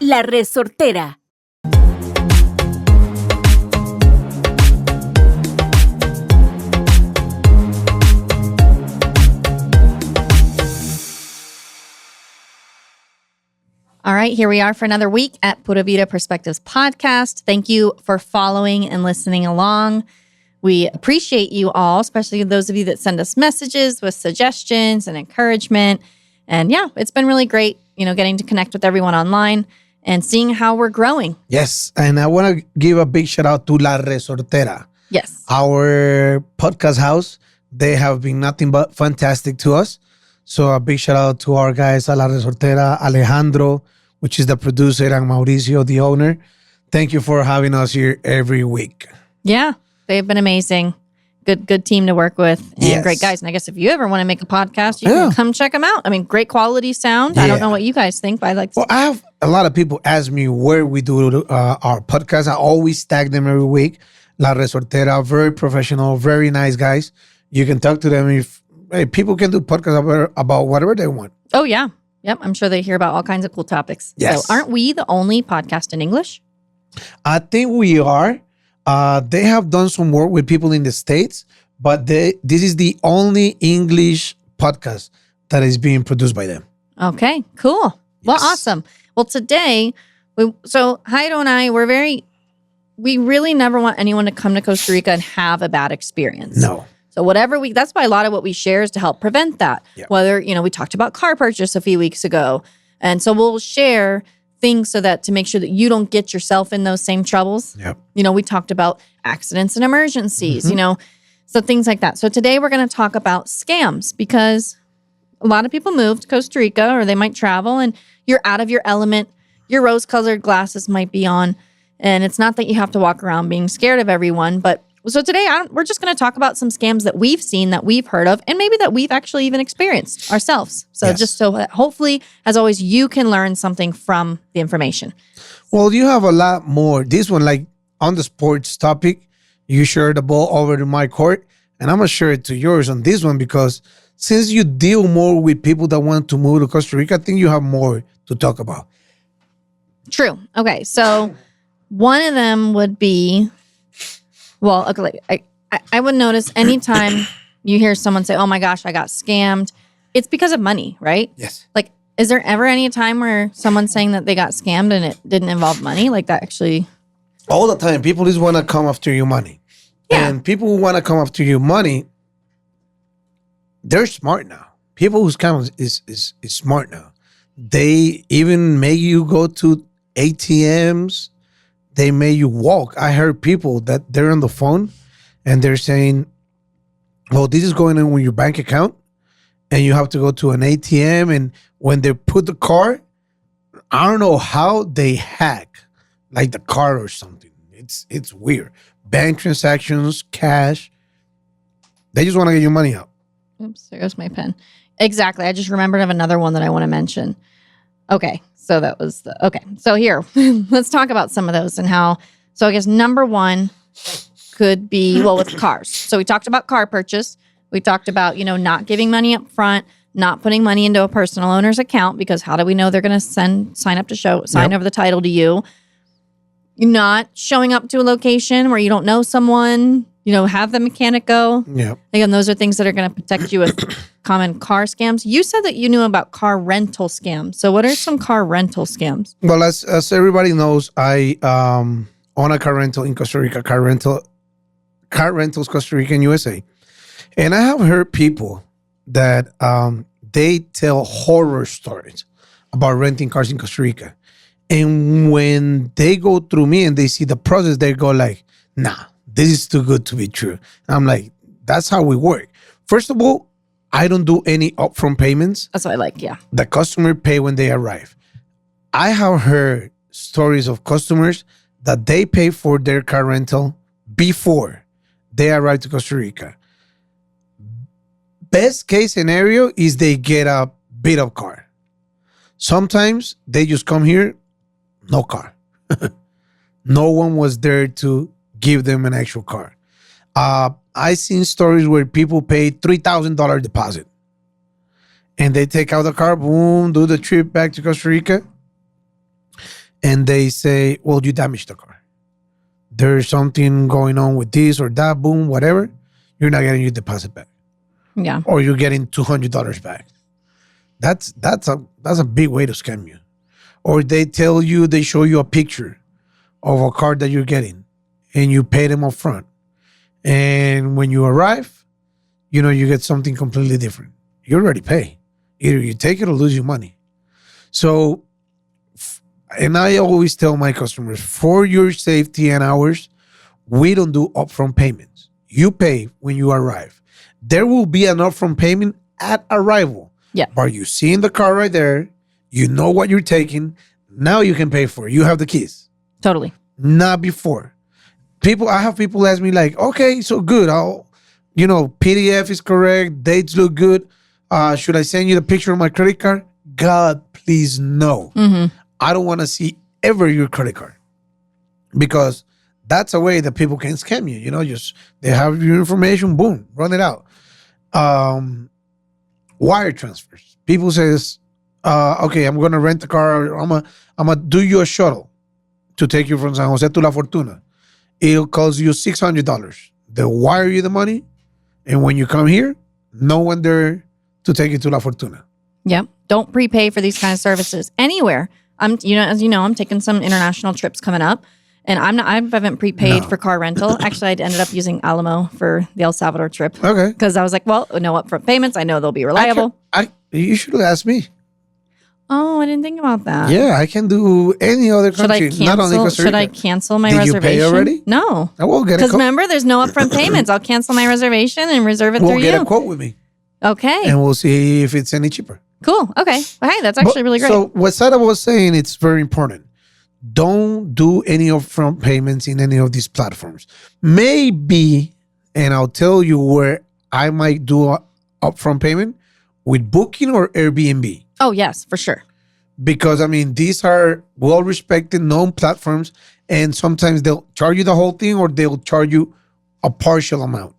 La Resortera. All right, here we are for another week at Pura Vida Perspectives podcast. Thank you for following and listening along. We appreciate you all, especially those of you that send us messages with suggestions and encouragement. And yeah, it's been really great, getting to connect with everyone online and seeing how we're growing. Yes, and I want to give a big shout out to La Resortera. Yes. Our podcast house. They have been nothing but fantastic to us. So a big shout out to our guys at La Resortera, Alejandro, which is the producer, and Mauricio, the owner. Thank you for having us here every week. Yeah, they've been amazing. Good team to work with and Yes. great guys. And I guess if you ever want to make a podcast, you can come check them out. I mean, great quality sound. I don't know what you guys think, but I like to. Well, I have a lot of people ask me where we do our podcast. I always tag them every week. La Resortera, very professional, very nice guys. You can talk to them if people can do podcasts about whatever they want. Oh, yeah. Yep. I'm sure they hear about all kinds of cool topics. Yes. So aren't we the only podcast in English? I think we are. They have done some work with people in the States, but this is the only English podcast that is being produced by them. Okay, cool. Well, Yes. awesome. Well, today, Jairo and I, we really never want anyone to come to Costa Rica and have a bad experience. No. So that's why a lot of what we share is to help prevent that. Yep. Whether, we talked about car purchase a few weeks ago. And so we'll share things to make sure that you don't get yourself in those same troubles. Yep. We talked about accidents and emergencies, so things like that. So today we're going to talk about scams because a lot of people move to Costa Rica or they might travel and you're out of your element. Your rose-colored glasses might be on. And it's not that you have to walk around being scared of everyone, but so today we're just going to talk about some scams that we've seen, that we've heard of, and maybe that we've actually even experienced ourselves. So just so that hopefully, as always, you can learn something from the information. Well, you have a lot more. This one, like on the sports topic, you share the ball over to my court, and I'm going to share it to yours on this one because since you deal more with people that want to move to Costa Rica, I think you have more to talk about. True. Okay. So one of them would be, well, okay, I would notice anytime you hear someone say, oh my gosh, I got scammed, it's because of money, right? Yes. Like, is there ever any time where someone's saying that they got scammed and it didn't involve money? Like that actually... All the time, people just want to come after your money. Yeah. And people who want to come after your money, they're smart now. People who's kind of is smart now. They even make you go to ATMs. They make you walk. I heard people that they're on the phone and they're saying, well, this is going in with your bank account and you have to go to an ATM. And when they put the card, I don't know how they hack like the card or something. It's weird. Bank transactions, cash. They just want to get your money out. Oops, there goes my pen. Exactly. I just remembered of another one that I want to mention. Okay. So that was okay. So here, let's talk about some of those and how, so I guess number one could be, well, with cars. So we talked about car purchase. We talked about, not giving money up front, not putting money into a personal owner's account because how do we know they're going to sign over the title to you? Not showing up to a location where you don't know someone, have the mechanic go. Yeah. Again, those are things that are going to protect you with common car scams. You said that you knew about car rental scams. So what are some car rental scams? Well, as everybody knows, I own a car rental in Costa Rica, car rentals Costa Rica and USA. And I have heard people that they tell horror stories about renting cars in Costa Rica. And when they go through me and they see the process, they go like, nah, this is too good to be true. And I'm like, that's how we work. First of all, I don't do any upfront payments. That's what I like, yeah. The customer pay when they arrive. I have heard stories of customers that they pay for their car rental before they arrive to Costa Rica. Best case scenario is they get a beat up car. Sometimes they just come here, no car. No one was there to give them an actual car. I seen stories where people pay $3,000 deposit and they take out the car, boom, do the trip back to Costa Rica. and they say, well, you damaged the car. There's something going on with this or that, boom, whatever. You're not getting your deposit back. Yeah. Or you're getting $200 back. That's a big way to scam you. Or they show you a picture of a car that you're getting and you pay them up front. And when you arrive, you get something completely different. You already pay. Either you take it or lose your money. So, and I always tell my customers, for your safety and ours, we don't do upfront payments. You pay when you arrive. There will be an upfront payment at arrival. Yeah. But you see in the car right there, you know what you're taking. Now you can pay for it. You have the keys. Totally. Not before. I have people ask me like, okay, so good. PDF is correct. Dates look good. Should I send you the picture of my credit card? God, please no. Mm-hmm. I don't want to see ever your credit card, because that's a way that people can scam you. Just they have your information, boom, run it out. Wire transfers. People says, okay, I'm going to rent a car. Or I'm gonna do you a shuttle to take you from San Jose to La Fortuna. It'll cost you $600. They'll wire you the money, and when you come here, no one there to take you to La Fortuna. Yep. Don't prepay for these kind of services anywhere. As you know, I'm taking some international trips coming up, and I haven't prepaid for car rental. Actually, I ended up using Alamo for the El Salvador trip. Okay. Because I was like, well, no upfront payments. I know they'll be reliable. You should have asked me. Oh, I didn't think about that. Yeah, I can do any other country, not only Costa Rica. Should I cancel my Did reservation? You pay already? No. I will get a quote. Because remember, there's no upfront payments. I'll cancel my reservation and reserve it through you. We'll get a quote with me. Okay. And we'll see if it's any cheaper. Cool. Okay. Well, hey, that's actually really great. So what Sara was saying, it's very important. Don't do any upfront payments in any of these platforms. Maybe, and I'll tell you where I might do an upfront payment, with Booking or Airbnb. Oh, yes, for sure. Because, these are well-respected, known platforms, and sometimes they'll charge you the whole thing or they'll charge you a partial amount.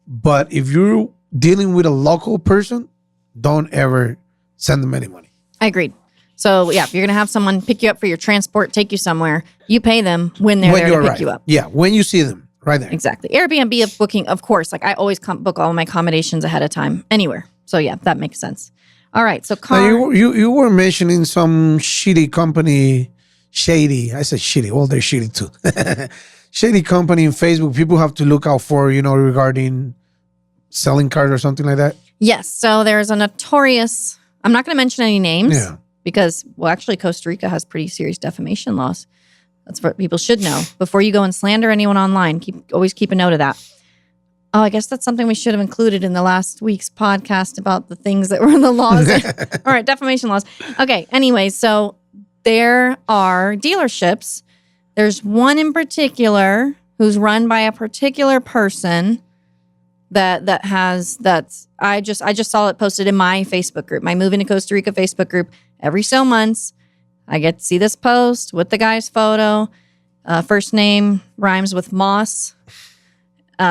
But if you're dealing with a local person, don't ever send them any money. I agreed. So, yeah, if you're going to have someone pick you up for your transport, take you somewhere, you pay them when they're there to pick you up. Yeah, when you see them, right there. Exactly. Airbnb of booking, of course. Like I always book all my accommodations ahead of time, anywhere. So, yeah, that makes sense. All right, so now, you were mentioning some shitty company, shady. I said shitty. Well, they're shitty too. Shady company in Facebook. People have to look out for, regarding selling cars or something like that. Yes. So there's a notorious. I'm not going to mention any names. Yeah. Because actually, Costa Rica has pretty serious defamation laws. That's what people should know before you go and slander anyone online. Always keep a note of that. Oh, I guess that's something we should have included in the last week's podcast about the things that were in the laws. All right, defamation laws. Okay, anyway, so there are dealerships. There's one in particular who's run by a particular person I just saw it posted in my Facebook group, my Moving to Costa Rica Facebook group. Every so months, I get to see this post with the guy's photo. First name rhymes with Moss. This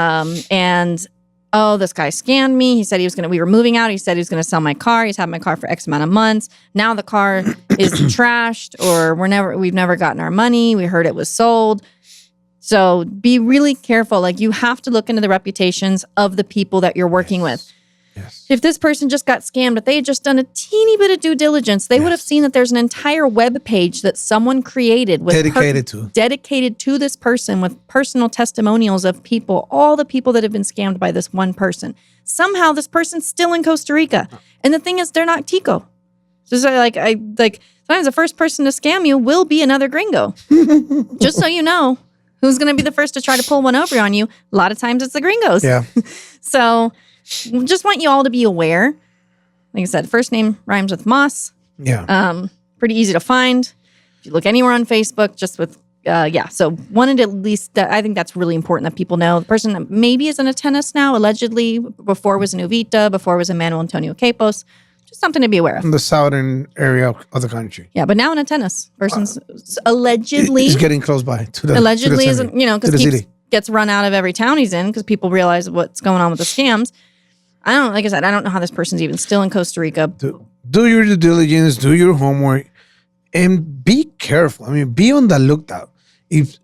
guy scammed me. He said we were moving out. He said he was going to sell my car. He's had my car for X amount of months. Now the car is trashed, or we've never gotten our money. We heard it was sold. So be really careful. Like, you have to look into the reputations of the people that you're working with. Yes. If this person just got scammed, but they had just done a teeny bit of due diligence, they would have seen that there's an entire web page that someone created with dedicated to this person, with personal testimonials of people, all the people that have been scammed by this one person. Somehow this person's still in Costa Rica. And the thing is, they're not Tico. So sometimes the first person to scam you will be another gringo. Just so you know. Who's going to be the first to try to pull one over on you? A lot of times it's the gringos. Yeah. So just want you all to be aware. Like I said, first name rhymes with Moss. Yeah. Pretty easy to find. If you look anywhere on Facebook, just with, So wanted at least, I think that's really important that people know. The person maybe is in a tennis now, allegedly. Before was in Uvita, before was in Manuel Antonio Capos. Just something to be aware of. In the southern area of the country. Yeah, but now in a tennis. Person's allegedly. He's getting close by to the allegedly to the city, because he gets run out of every town he's in because people realize what's going on with the scams. Like I said, I don't know how this person's even still in Costa Rica. Do your due diligence, do your homework. And be careful. I mean, be on the lookout. If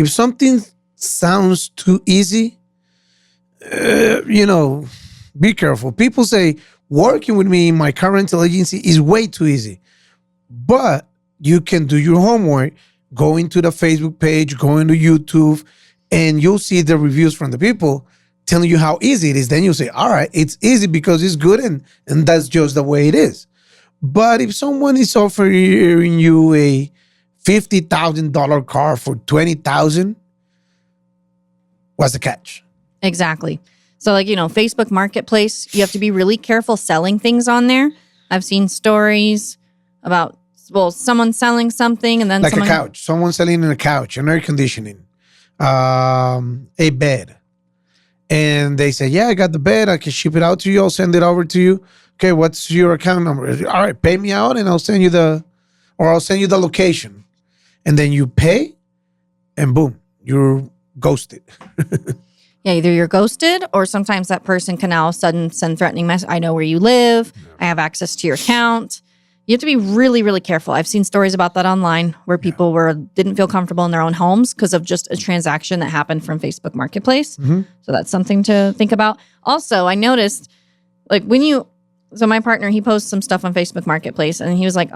something sounds too easy, be careful. People say working with me in my car rental agency is way too easy, but you can do your homework, go into the Facebook page, go into YouTube, and you'll see the reviews from the people telling you how easy it is. Then you'll say, all right, it's easy because it's good, and that's just the way it is. But if someone is offering you a $50,000 car for $20,000, what's the catch? Exactly. So Facebook Marketplace, you have to be really careful selling things on there. I've seen stories about, someone selling something and then like a couch. Someone selling a couch, an air conditioning, a bed. And they say, yeah, I got the bed. I can ship it out to you. I'll send it over to you. Okay, what's your account number? All right, pay me out and I'll send you the location. And then you pay and boom, you're ghosted. Yeah, either you're ghosted or sometimes that person can all of a sudden send threatening messages. I know where you live. Yeah. I have access to your account. You have to be really, really careful. I've seen stories about that online where people didn't feel comfortable in their own homes because of just a transaction that happened from Facebook Marketplace. Mm-hmm. So that's something to think about. Also, I noticed so my partner, he posts some stuff on Facebook Marketplace and he was like,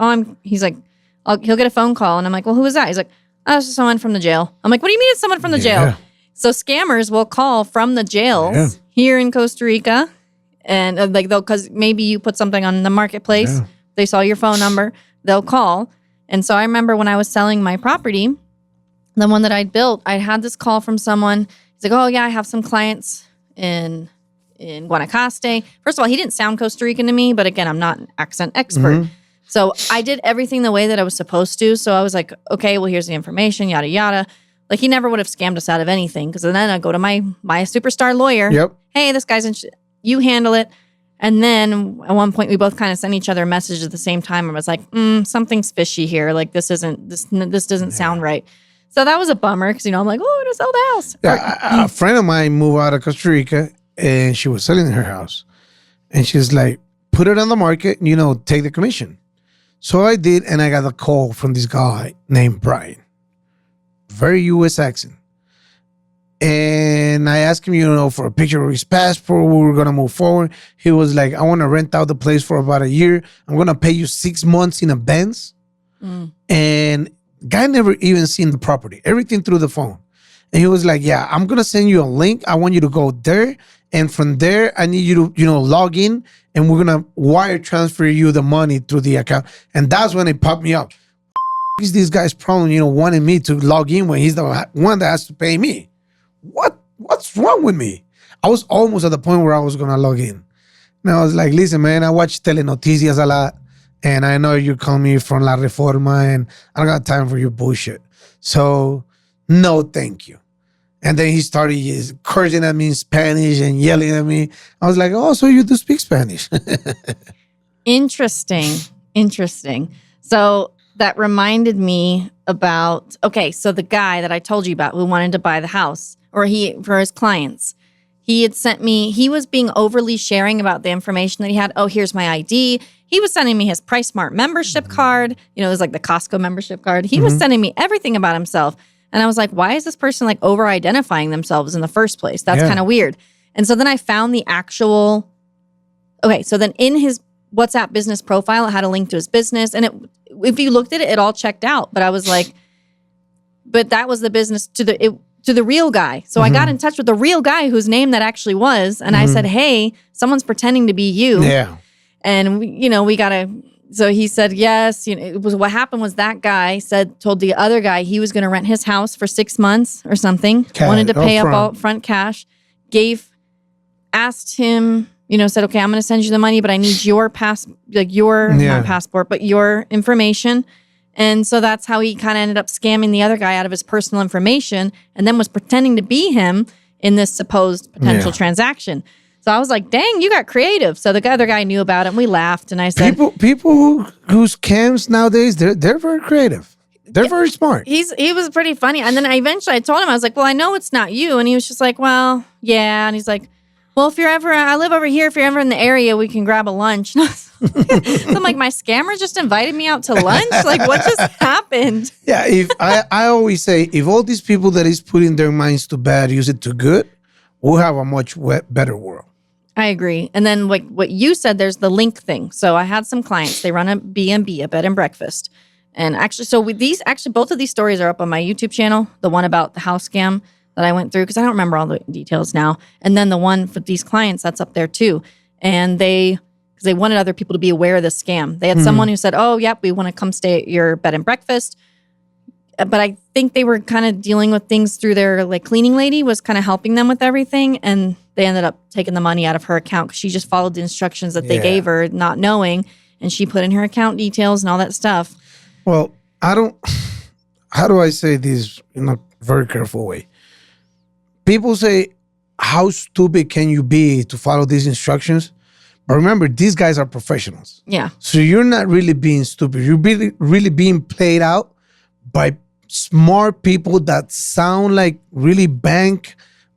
he'll get a phone call and I'm like, well, who is that? He's like, oh, it's just someone from the jail. I'm like, what do you mean it's someone from the jail? So scammers will call from the jails here in Costa Rica, and because maybe you put something on the marketplace, they saw your phone number, they'll call. And so I remember when I was selling my property, the one that I'd built, I had this call from someone. He's like, oh yeah, I have some clients in Guanacaste. First of all, he didn't sound Costa Rican to me, but again, I'm not an accent expert. Mm-hmm. So I did everything the way that I was supposed to. So I was like, okay, well, here's the information, yada, yada. Like, he never would have scammed us out of anything, because then I go to my superstar lawyer. Yep. Hey, this guy's you handle it. And then at one point, we both kind of sent each other a message at the same time. I was like, something's fishy here. Like, this doesn't sound right. So that was a bummer, because, I'm like, oh, to sell the house. Yeah, a friend of mine moved out of Costa Rica, and she was selling her house. And she's like, put it on the market, take the commission. So I did, and I got a call from this guy named Brian. Very U.S. accent. And I asked him, for a picture of his passport. We were going to move forward. He was like, I want to rent out the place for about a year. I'm going to pay you 6 months in advance. And guy never even seen the property. Everything through the phone. And he was like, yeah, I'm going to send you a link. I want you to go there. And from there, I need you to, log in. And we're going to wire transfer you the money through the account. And that's when it popped me up. Is this guy's problem, wanting me to log in when he's the one that has to pay me? What's wrong with me? I was almost at the point where I was going to log in. And I was like, listen, man, I watch Telenoticias a lot. And I know you call me from La Reforma, and I don't got time for your bullshit. So, no, thank you. And then he started cursing at me in Spanish and yelling at me. I was like, oh, so you do speak Spanish. Interesting. So that reminded me about, so the guy that I told you about who wanted to buy the house, or for his clients, he had sent me, he was being overly sharing about the information that he had. Oh, here's my ID. He was sending me his PriceSmart membership card. It was like the Costco membership card. He was sending me everything about himself. And I was like, why is this person over-identifying themselves in the first place? That's kind of weird. And so then I found the actual, so then in his WhatsApp business profile, it had a link to his business. And if you looked at it, it all checked out. But I was like, but that was the business to the real guy. So I got in touch with the real guy whose name that actually was. And I said, hey, someone's pretending to be you. Yeah. And, we got to, so he said, yes. It was, what happened was that guy told the other guy he was going to rent his house for 6 months or something. Wanted to pay up all front cash. Asked him, said, okay, I'm going to send you the money, but I need your not passport, but your information. And so that's how he kind of ended up scamming the other guy out of his personal information, and then was pretending to be him in this supposed potential transaction. So I was like, dang, you got creative. So the other guy knew about it, and we laughed. And I said, people who scams nowadays, they're very creative. They're very smart. He was pretty funny. And then I told him, I was like, well, I know it's not you. And he was just like, well, yeah. And he's like, well, if you're ever, I live over here. If you're ever in the area, we can grab a lunch. So I'm like, my scammer just invited me out to lunch. Like, what just happened? Yeah, if I always say, if all these people that is putting their minds to bad use it to good, we'll have a much better world. I agree. And then like what you said, there's the link thing. So I had some clients, they run a B&B, a bed and breakfast. And actually, so with these, both of these stories are up on my YouTube channel. The one about the house scam that I went through, because I don't remember all the details now. And then the one for these clients, that's up there too. And because they wanted other people to be aware of this scam. They had someone who said, oh, yep, we want to come stay at your bed and breakfast. But I think they were kind of dealing with things through their like cleaning lady was kind of helping them with everything. And they ended up taking the money out of her account because she just followed the instructions that they gave her, not knowing. And she put in her account details and all that stuff. Well, how do I say this in a very careful way? People say, how stupid can you be to follow these instructions? But remember, these guys are professionals. Yeah. So you're not really being stupid. You're really being played out by smart people that sound like really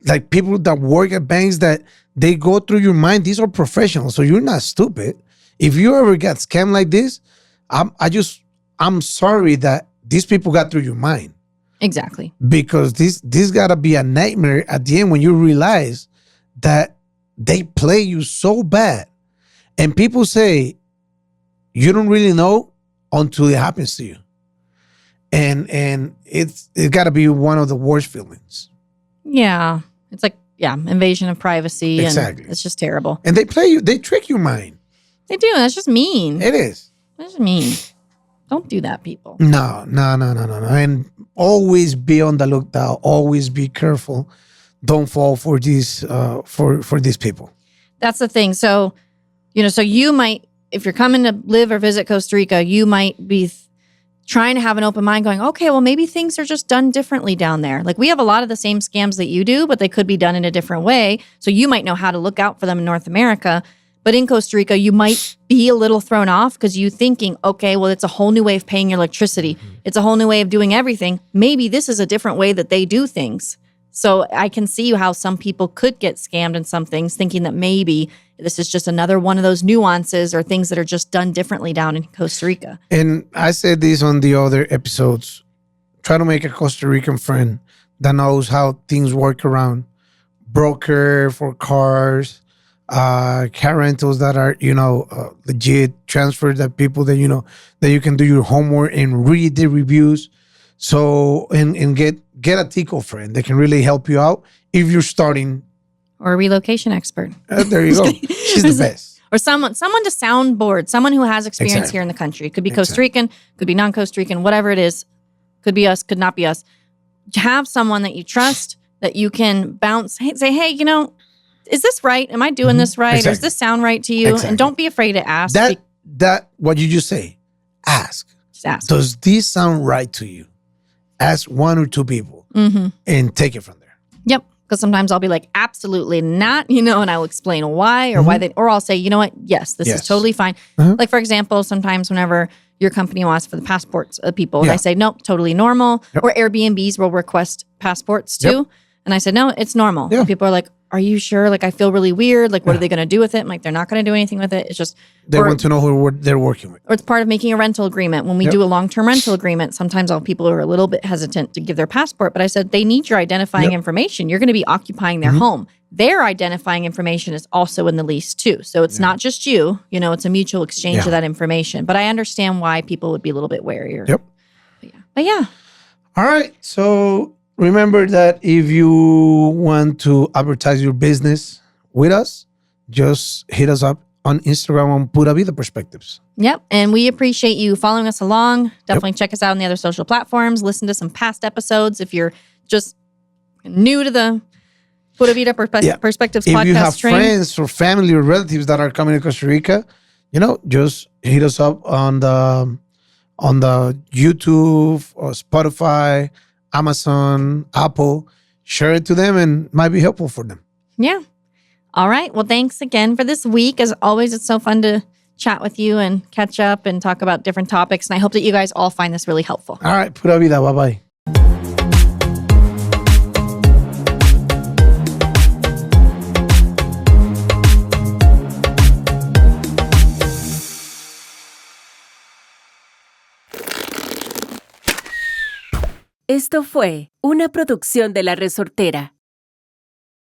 like people that work at banks that they go through your mind. These are professionals. So you're not stupid. If you ever get scammed like this, I'm sorry that these people got through your mind. Exactly. Because this gotta be a nightmare at the end when you realize that they play you so bad. And people say you don't really know until it happens to you. And it gotta be one of the worst feelings. Yeah. It's like, invasion of privacy. Exactly. And it's just terrible. And they play you, they trick your mind. They do. That's just mean. It is. That's just mean. Don't do that, people. No. And always be on the lookout. Always be careful. Don't fall for these for these people. That's the thing. So, so you might, if you're coming to live or visit Costa Rica, you might be trying to have an open mind going, okay, well, maybe things are just done differently down there. Like we have a lot of the same scams that you do, but they could be done in a different way. So you might know how to look out for them in North America. But in Costa Rica, you might be a little thrown off because you're thinking, okay, well, it's a whole new way of paying your electricity. It's a whole new way of doing everything. Maybe this is a different way that they do things. So I can see how some people could get scammed in some things, thinking that maybe this is just another one of those nuances or things that are just done differently down in Costa Rica. And I said this on the other episodes. Try to make a Costa Rican friend that knows how things work around. Broker for cars, car rentals that are, legit, transfer that people that, that you can do your homework and read the reviews. So, and get a Tico friend that can really help you out if you're starting. Or a relocation expert. There you go. She's the best. Or someone to soundboard, someone who has experience here in the country. It could be Costa Rican, could be non-Costa Rican, whatever it is. Could be us, could not be us. Have someone that you trust that you can bounce, say, hey, is this right? Am I doing this right? Exactly. Or does this sound right to you? Exactly. And don't be afraid to ask. That what you just say, ask. Just ask. Does this sound right to you? Ask one or two people and take it from there. Yep. Because sometimes I'll be like, absolutely not, and I'll explain why or why or I'll say, you know what? Yes, this is totally fine. Like, for example, sometimes whenever your company will ask for the passports of people, and I say, nope, totally normal. Yep. Or Airbnbs will request passports too. Yep. And I said, no, it's normal. Yeah. And people are like, are you sure? Like, I feel really weird. Like, what are they going to do with it? I'm like, they're not going to do anything with it. It's just... They want to know who they're working with. Or it's part of making a rental agreement. When we do a long-term rental agreement, sometimes all people are a little bit hesitant to give their passport. But I said, they need your identifying information. You're going to be occupying their home. Their identifying information is also in the lease too. So it's not just you. It's a mutual exchange of that information. But I understand why people would be a little bit warier. Yep. But yeah. All right. So... remember that if you want to advertise your business with us, just hit us up on Instagram on Pura Vida Perspectives. Yep. And we appreciate you following us along. Definitely check us out on the other social platforms. Listen to some past episodes if you're just new to the Pura Vida Perspectives podcast. If you have friends or family or relatives that are coming to Costa Rica, just hit us up on the YouTube or Spotify, Amazon, Apple, share it to them and might be helpful for them. Yeah. All right. Well, thanks again for this week. As always, it's so fun to chat with you and catch up and talk about different topics. And I hope that you guys all find this really helpful. All right. Pura vida. Bye-bye. Esto fue una producción de La Resortera.